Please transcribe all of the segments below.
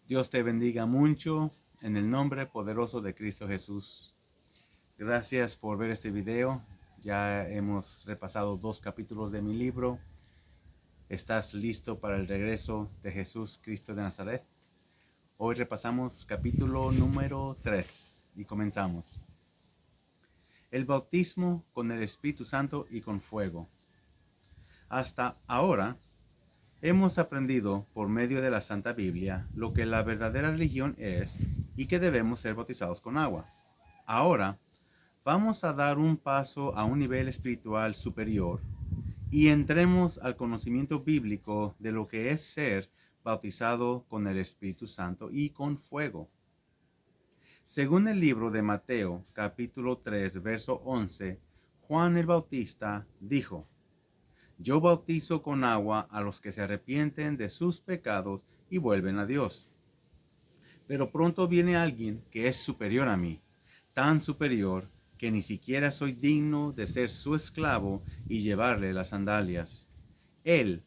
Dios te bendiga mucho en el nombre poderoso de Cristo Jesús. Gracias por ver este video. Ya hemos repasado 2 capítulos de mi libro. ¿Estás listo para el regreso de Jesús Cristo de Nazaret? Hoy repasamos capítulo número 3 y comenzamos. El bautismo con el Espíritu Santo y con fuego. Hasta ahora hemos aprendido por medio de la Santa Biblia lo que la verdadera religión es y que debemos ser bautizados con agua. Ahora vamos a dar un paso a un nivel espiritual superior y entremos al conocimiento bíblico de lo que es ser bautizado con el Espíritu Santo y con fuego. Según el libro de Mateo, capítulo 3, verso 11, Juan el Bautista dijo: Yo bautizo con agua a los que se arrepienten de sus pecados y vuelven a Dios. Pero pronto viene alguien que es superior a mí, tan superior que ni siquiera soy digno de ser su esclavo y llevarle las sandalias. Él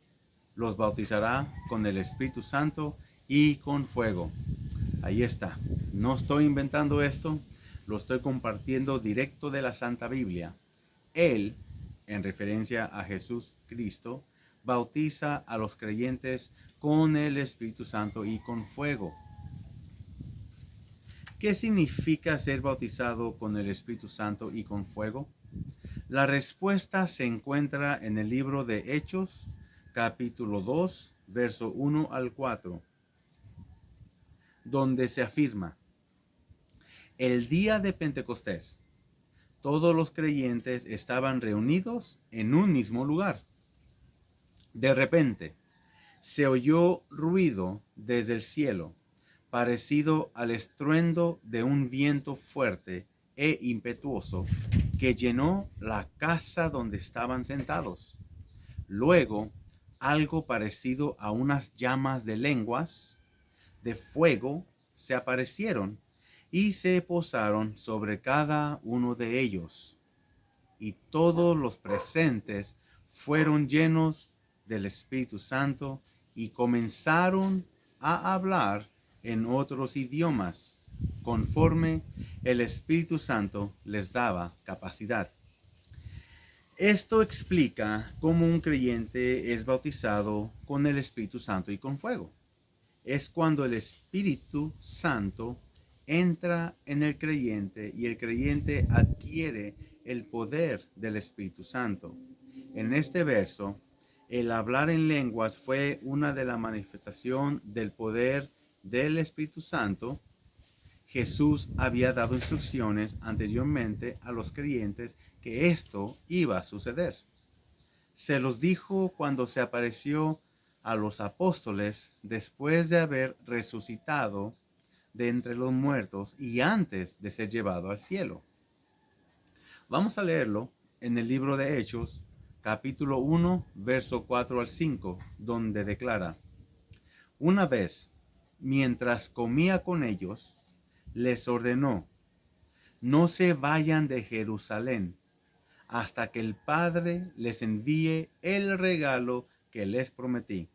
los bautizará con el Espíritu Santo y con fuego. Ahí está. No estoy inventando esto, lo estoy compartiendo directo de la Santa Biblia. Él, en referencia a Jesús Cristo, bautiza a los creyentes con el Espíritu Santo y con fuego. ¿Qué significa ser bautizado con el Espíritu Santo y con fuego? La respuesta se encuentra en el libro de Hechos, capítulo 2, verso 1 al 4, donde se afirma: El día de Pentecostés, todos los creyentes estaban reunidos en un mismo lugar. De repente, se oyó ruido desde el cielo, parecido al estruendo de un viento fuerte e impetuoso que llenó la casa donde estaban sentados. Luego, algo parecido a unas llamas de lenguas de fuego se aparecieron y se posaron sobre cada uno de ellos. Y todos los presentes fueron llenos del Espíritu Santo y comenzaron a hablar en otros idiomas, conforme el Espíritu Santo les daba capacidad. Esto explica cómo un creyente es bautizado con el Espíritu Santo y con fuego. Es cuando el Espíritu Santo entra en el creyente y el creyente adquiere el poder del Espíritu Santo. En este verso, el hablar en lenguas fue una de las manifestaciones del poder del Espíritu Santo. Jesús había dado instrucciones anteriormente a los creyentes que esto iba a suceder. Se los dijo cuando se apareció a los apóstoles después de haber resucitado de entre los muertos y antes de ser llevado al cielo. Vamos a leerlo en el libro de Hechos, capítulo 1, verso 4 al 5, donde declara: Una vez, mientras comía con ellos, les ordenó: No se vayan de Jerusalén hasta que el Padre les envíe el regalo que les prometí.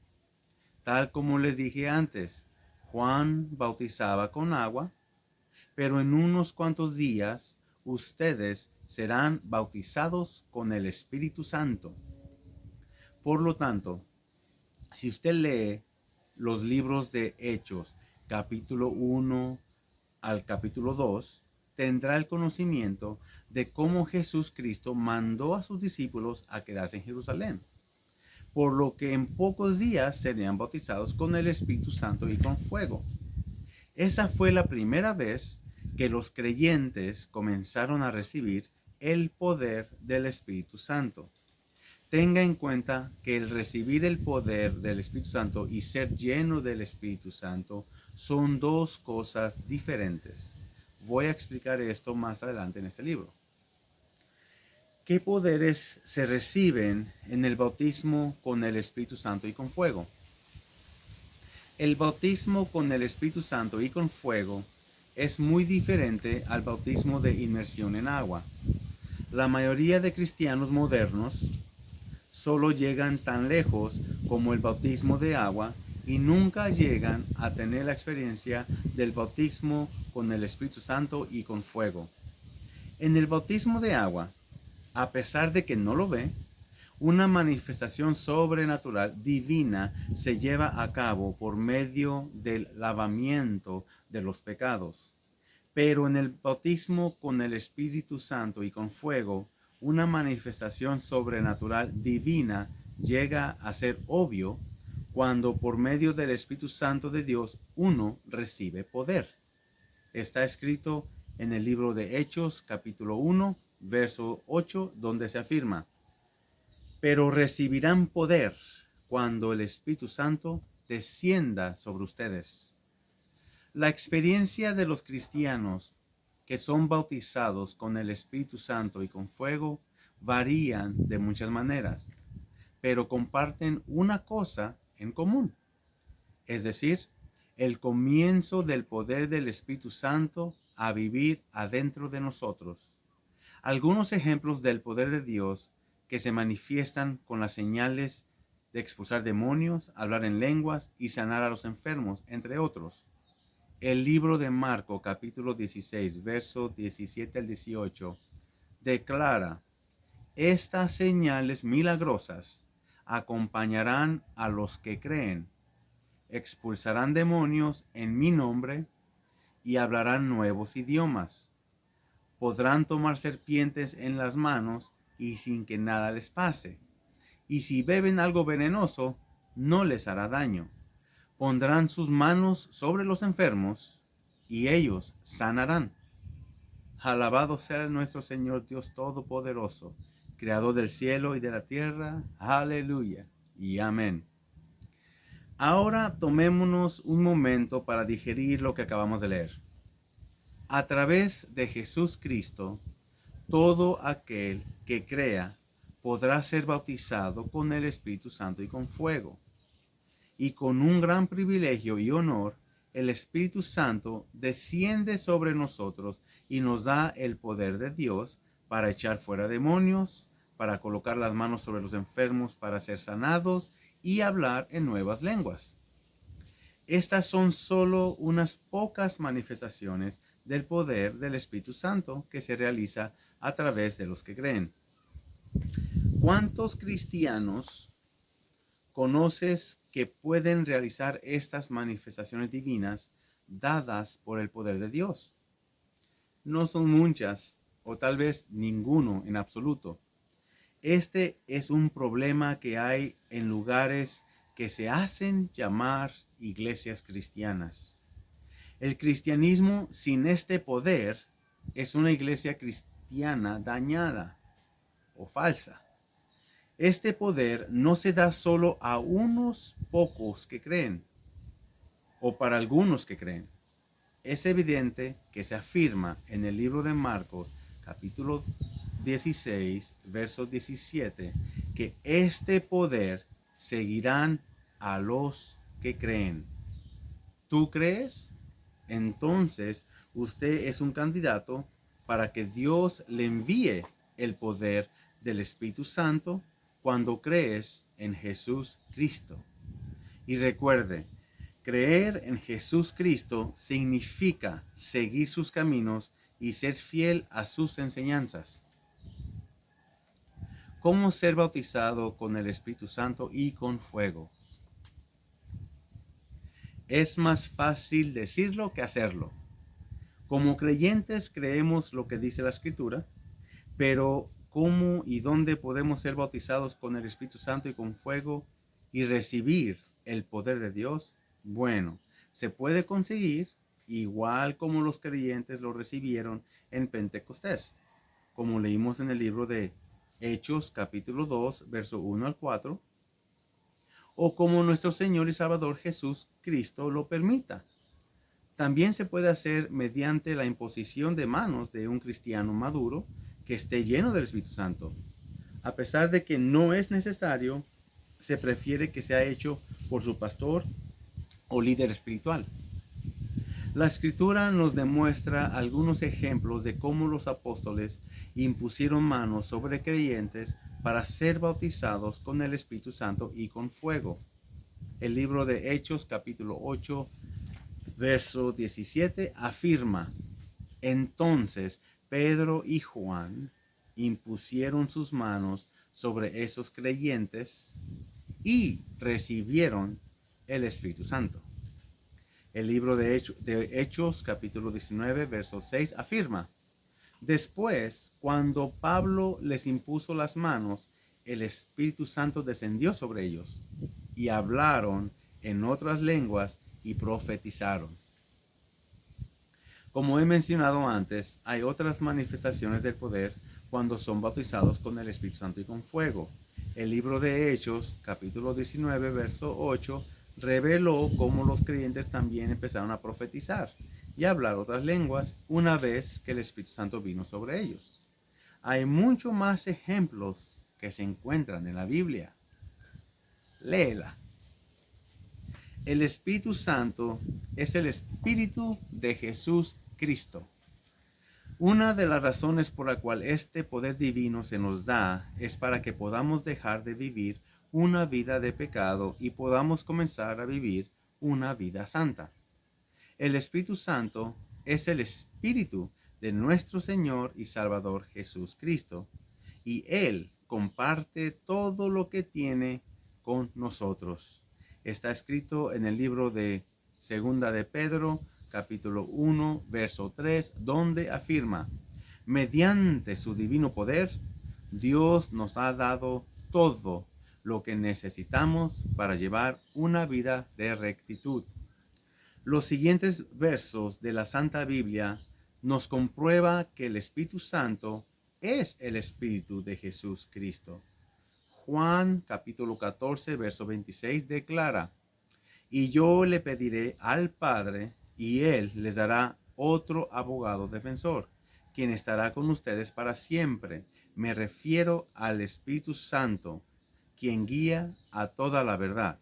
Tal como les dije antes, Juan bautizaba con agua, pero en unos cuantos días ustedes serán bautizados con el Espíritu Santo. Por lo tanto, si usted lee los libros de Hechos, capítulo 1 al capítulo 2, tendrá el conocimiento de cómo Jesús Cristo mandó a sus discípulos a quedarse en Jerusalén, por lo que en pocos días serían bautizados con el Espíritu Santo y con fuego. Esa fue la primera vez que los creyentes comenzaron a recibir el poder del Espíritu Santo. Tenga en cuenta que el recibir el poder del Espíritu Santo y ser lleno del Espíritu Santo son dos cosas diferentes. Voy a explicar esto más adelante en este libro. ¿Qué poderes se reciben en el bautismo con el Espíritu Santo y con fuego? El bautismo con el Espíritu Santo y con fuego es muy diferente al bautismo de inmersión en agua. La mayoría de cristianos modernos solo llegan tan lejos como el bautismo de agua y nunca llegan a tener la experiencia del bautismo con el Espíritu Santo y con fuego. En el bautismo de agua, a pesar de que no lo ve, una manifestación sobrenatural divina se lleva a cabo por medio del lavamiento de los pecados. Pero en el bautismo con el Espíritu Santo y con fuego, una manifestación sobrenatural divina llega a ser obvio cuando por medio del Espíritu Santo de Dios uno recibe poder. Está escrito en el libro de Hechos, capítulo 1, verso 8, donde se afirma: pero recibirán poder cuando el Espíritu Santo descienda sobre ustedes. La experiencia de los cristianos que son bautizados con el Espíritu Santo y con fuego varían de muchas maneras, pero comparten una cosa en común, es decir, el comienzo del poder del Espíritu Santo a vivir adentro de nosotros. Algunos ejemplos del poder de Dios que se manifiestan con las señales de expulsar demonios, hablar en lenguas y sanar a los enfermos, entre otros. El libro de Marcos, capítulo 16, versos 17 al 18, declara: estas señales milagrosas acompañarán a los que creen. Expulsarán demonios en mi nombre y hablarán nuevos idiomas. Podrán tomar serpientes en las manos y sin que nada les pase. Y si beben algo venenoso, no les hará daño. Pondrán sus manos sobre los enfermos y ellos sanarán. Alabado sea nuestro Señor Dios Todopoderoso, Creador del cielo y de la tierra. Aleluya y amén. Ahora tomémonos un momento para digerir lo que acabamos de leer. A través de Jesús Cristo, todo aquel que crea podrá ser bautizado con el Espíritu Santo y con fuego. Y con un gran privilegio y honor, el Espíritu Santo desciende sobre nosotros y nos da el poder de Dios para echar fuera demonios, para colocar las manos sobre los enfermos para ser sanados y hablar en nuevas lenguas. Estas son solo unas pocas manifestaciones del poder del Espíritu Santo que se realiza a través de los que creen. ¿Cuántos cristianos conoces que pueden realizar estas manifestaciones divinas dadas por el poder de Dios? No son muchas, o tal vez ninguno en absoluto. Este es un problema que hay en lugares que se hacen llamar iglesias cristianas. El cristianismo sin este poder es una iglesia cristiana dañada o falsa. Este poder no se da solo a unos pocos que creen o para algunos que creen. Es evidente que se afirma en el libro de Marcos, capítulo 16, verso 17, que este poder seguirán a los que creen. ¿Tú crees? Entonces usted es un candidato para que Dios le envíe el poder del Espíritu Santo cuando crees en Jesús Cristo. Y recuerde, creer en Jesús Cristo significa seguir sus caminos y ser fiel a sus enseñanzas. ¿Cómo ser bautizado con el Espíritu Santo y con fuego? Es más fácil decirlo que hacerlo. Como creyentes creemos lo que dice la Escritura, pero ¿cómo y dónde podemos ser bautizados con el Espíritu Santo y con fuego y recibir el poder de Dios? Bueno, se puede conseguir igual como los creyentes lo recibieron en Pentecostés, como leímos en el libro de Hechos capítulo 2, verso 1 al 4, o como nuestro Señor y Salvador Jesús Cristo lo permita. También se puede hacer mediante la imposición de manos de un cristiano maduro que esté lleno del Espíritu Santo. A pesar de que no es necesario, se prefiere que sea hecho por su pastor o líder espiritual. La Escritura nos demuestra algunos ejemplos de cómo los apóstoles impusieron manos sobre creyentes para ser bautizados con el Espíritu Santo y con fuego. El libro de Hechos, capítulo 8, verso 17, afirma: entonces Pedro y Juan impusieron sus manos sobre esos creyentes y recibieron el Espíritu Santo. El libro de Hechos, capítulo 19, verso 6, afirma: después, cuando Pablo les impuso las manos, el Espíritu Santo descendió sobre ellos y hablaron en otras lenguas y profetizaron. Como he mencionado antes, hay otras manifestaciones del poder cuando son bautizados con el Espíritu Santo y con fuego. El libro de Hechos, capítulo 19, verso 8, reveló cómo los creyentes también empezaron a profetizar y a hablar otras lenguas una vez que el Espíritu Santo vino sobre ellos. Hay muchos más ejemplos que se encuentran en la Biblia. Léela. El Espíritu Santo es el Espíritu de Jesús Cristo. Una de las razones por la cual este poder divino se nos da es para que podamos dejar de vivir una vida de pecado y podamos comenzar a vivir una vida santa. El Espíritu Santo es el Espíritu de nuestro Señor y Salvador Jesús Cristo, y Él comparte todo lo que tiene con nosotros. Está escrito en el libro de Segunda de Pedro, capítulo 1, verso 3, donde afirma: mediante su divino poder, Dios nos ha dado todo lo que necesitamos para llevar una vida de rectitud. Los siguientes versos de la Santa Biblia nos comprueba que el Espíritu Santo es el Espíritu de Jesús Cristo. Juan capítulo 14, verso 26 declara: y yo le pediré al Padre, y Él les dará otro abogado defensor, quien estará con ustedes para siempre. Me refiero al Espíritu Santo, quien guía a toda la verdad.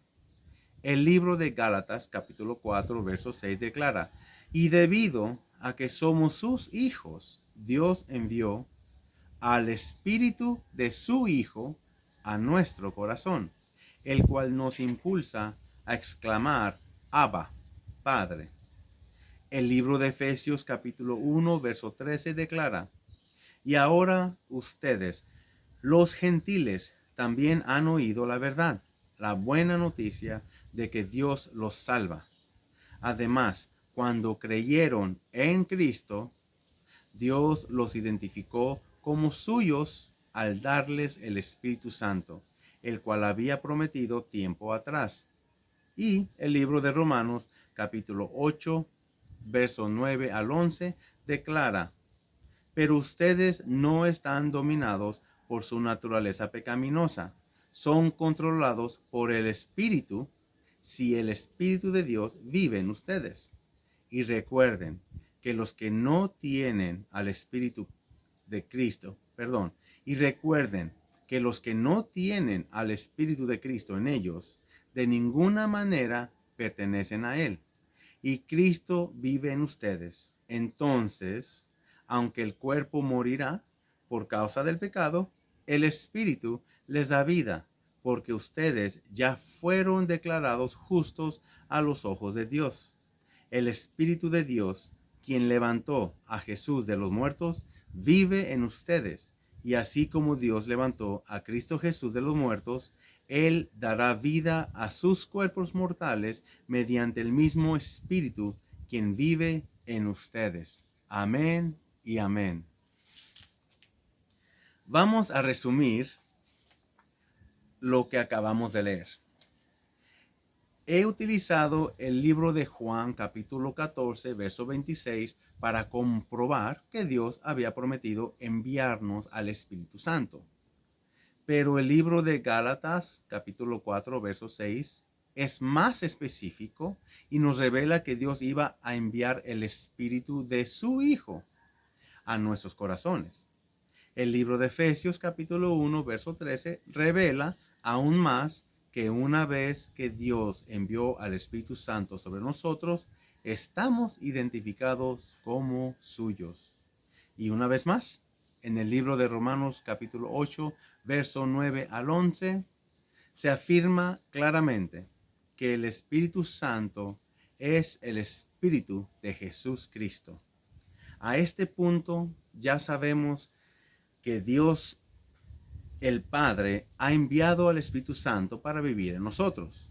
El libro de Gálatas, capítulo 4, verso 6 declara: y debido a que somos sus hijos, Dios envió al Espíritu de su Hijo a nuestro corazón, el cual nos impulsa a exclamar: Abba, Padre. El libro de Efesios, capítulo 1, verso 13 declara: y ahora ustedes, los gentiles, también han oído la verdad, la buena noticia de que Dios los salva. Además, cuando creyeron en Cristo, Dios los identificó como suyos al darles el Espíritu Santo, el cual había prometido tiempo atrás. Y el libro de Romanos, capítulo 8, verso 9 al 11, declara: pero ustedes no están dominados por su naturaleza pecaminosa, son controlados por el Espíritu, si el Espíritu de Dios vive en ustedes. Y recuerden que los que no tienen al Espíritu de Cristo, y recuerden que los que no tienen al Espíritu de Cristo en ellos, de ninguna manera pertenecen a Él. Y Cristo vive en ustedes. Entonces, aunque el cuerpo morirá por causa del pecado, el Espíritu les da vida, porque ustedes ya fueron declarados justos a los ojos de Dios. El Espíritu de Dios, quien levantó a Jesús de los muertos, vive en ustedes. Y así como Dios levantó a Cristo Jesús de los muertos, Él dará vida a sus cuerpos mortales mediante el mismo Espíritu, quien vive en ustedes. Amén y amén. Vamos a resumir lo que acabamos de leer. He utilizado el libro de Juan capítulo 14, verso 26 para comprobar que Dios había prometido enviarnos al Espíritu Santo. Pero el libro de Gálatas capítulo 4, verso 6 es más específico y nos revela que Dios iba a enviar el Espíritu de su Hijo a nuestros corazones. El libro de Efesios capítulo 1, verso 13 revela aún más que una vez que Dios envió al Espíritu Santo sobre nosotros, estamos identificados como suyos. Y una vez más, en el libro de Romanos capítulo 8, verso 9 al 11, se afirma claramente: que el Espíritu Santo es el Espíritu de Jesús Cristo. A este punto ya sabemos que Dios el Padre ha enviado al Espíritu Santo para vivir en nosotros.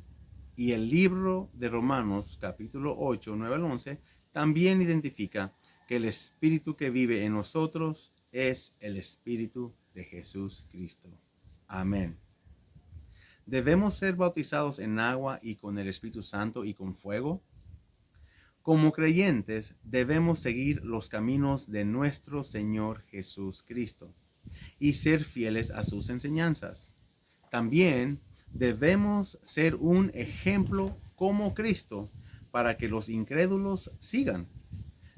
Y el libro de Romanos, capítulo 8, 9 al 11, también identifica que el Espíritu que vive en nosotros es el Espíritu de Jesús Cristo. Amén. ¿Debemos ser bautizados en agua y con el Espíritu Santo y con fuego? Como creyentes, debemos seguir los caminos de nuestro Señor Jesús Cristo y ser fieles a sus enseñanzas. También debemos ser un ejemplo como Cristo para que los incrédulos sigan.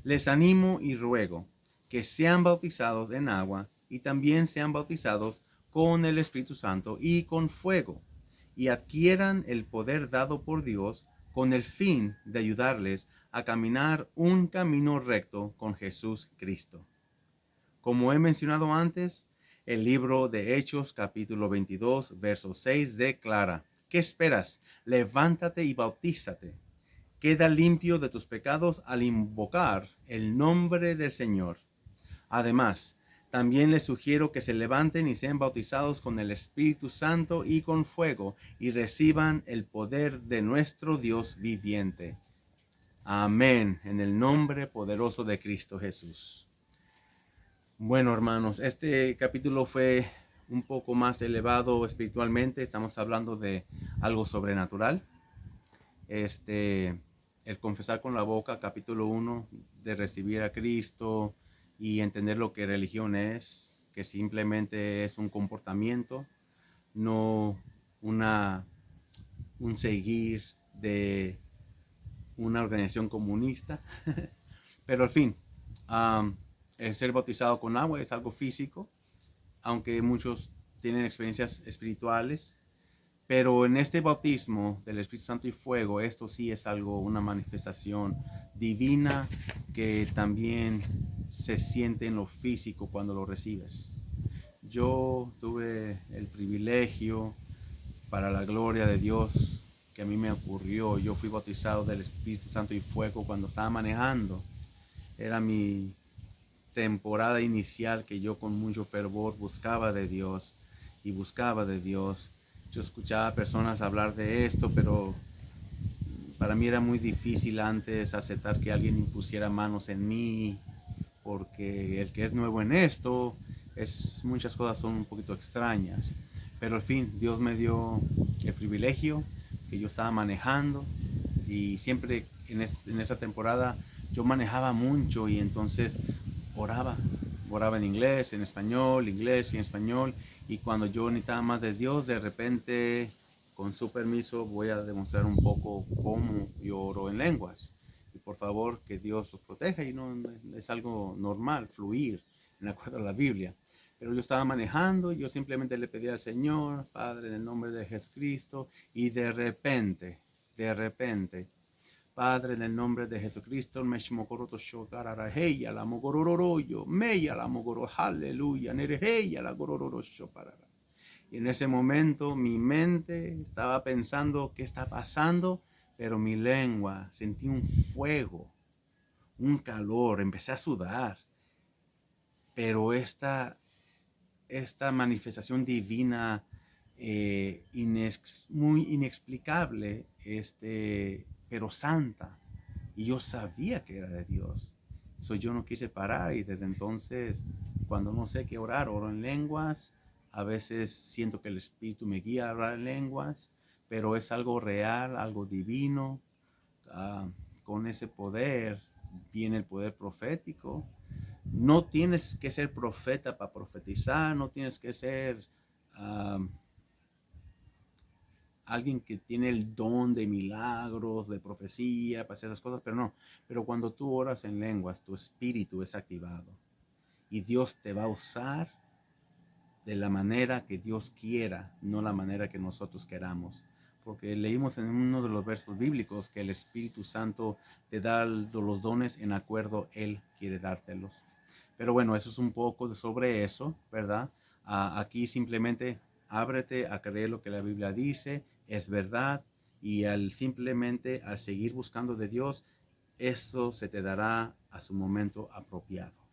Les animo y ruego que sean bautizados en agua y también sean bautizados con el Espíritu Santo y con fuego, y adquieran el poder dado por Dios con el fin de ayudarles a caminar un camino recto con Jesús Cristo. Como he mencionado antes, el libro de Hechos capítulo 22, verso 6 declara: ¿qué esperas? Levántate y bautízate. Queda limpio de tus pecados al invocar el nombre del Señor. Además, también les sugiero que se levanten y sean bautizados con el Espíritu Santo y con fuego y reciban el poder de nuestro Dios viviente. Amén, en el nombre poderoso de Cristo Jesús. Bueno, hermanos, este capítulo fue un poco más elevado espiritualmente. Estamos hablando de algo sobrenatural. El confesar con la boca, capítulo 1, de recibir a Cristo y entender lo que religión es, que simplemente es un comportamiento, no un seguir de una organización comunista. Pero al fin, el ser bautizado con agua es algo físico, aunque muchos tienen experiencias espirituales. Pero en este bautismo del Espíritu Santo y fuego, esto sí es algo, una manifestación divina que también se siente en lo físico cuando lo recibes. Yo tuve el privilegio, para la gloria de Dios, que a mí me ocurrió. Yo fui bautizado del Espíritu Santo y fuego cuando estaba manejando. Era mi temporada inicial que yo con mucho fervor buscaba de Dios y buscaba de Dios. Yo escuchaba a personas hablar de esto, pero para mí era muy difícil antes aceptar que alguien impusiera manos en mí, porque el que es nuevo en esto, muchas cosas son un poquito extrañas. Pero al fin, Dios me dio el privilegio que yo estaba manejando, y siempre en esa temporada yo manejaba mucho, y entonces oraba en inglés, en español, inglés y en español. Y cuando yo necesitaba más de Dios, de repente, con su permiso, voy a demostrar un poco cómo yo oro en lenguas. Y por favor, que Dios los proteja, y no es algo normal, fluir en acuerdo a la Biblia. Pero yo estaba manejando y yo simplemente le pedí al Señor: Padre, en el nombre de Jesucristo. Y de repente, Padre, en el nombre de Jesucristo, aleluya, y en ese momento mi mente estaba pensando: ¿qué está pasando? Pero mi lengua, sentí un fuego, un calor, empecé a sudar. Pero esta manifestación divina, muy inexplicable, pero santa, y yo sabía que era de Dios. Yo no quise parar, y desde entonces, cuando no sé qué orar, oro en lenguas. A veces siento que el Espíritu me guía a orar en lenguas, pero es algo real, algo divino. Con ese poder viene el poder profético. No tienes que ser profeta para profetizar, no tienes que ser alguien que tiene el don de milagros, de profecía, para hacer esas cosas, pero no. Pero cuando tú oras en lenguas, tu espíritu es activado, y Dios te va a usar de la manera que Dios quiera, no la manera que nosotros queramos. Porque leímos en uno de los versos bíblicos que el Espíritu Santo te da los dones en acuerdo Él quiere dártelos. Pero bueno, eso es un poco sobre eso, ¿verdad? Aquí simplemente ábrete a creer lo que la Biblia dice, es verdad, y simplemente al seguir buscando de Dios, esto se te dará a su momento apropiado.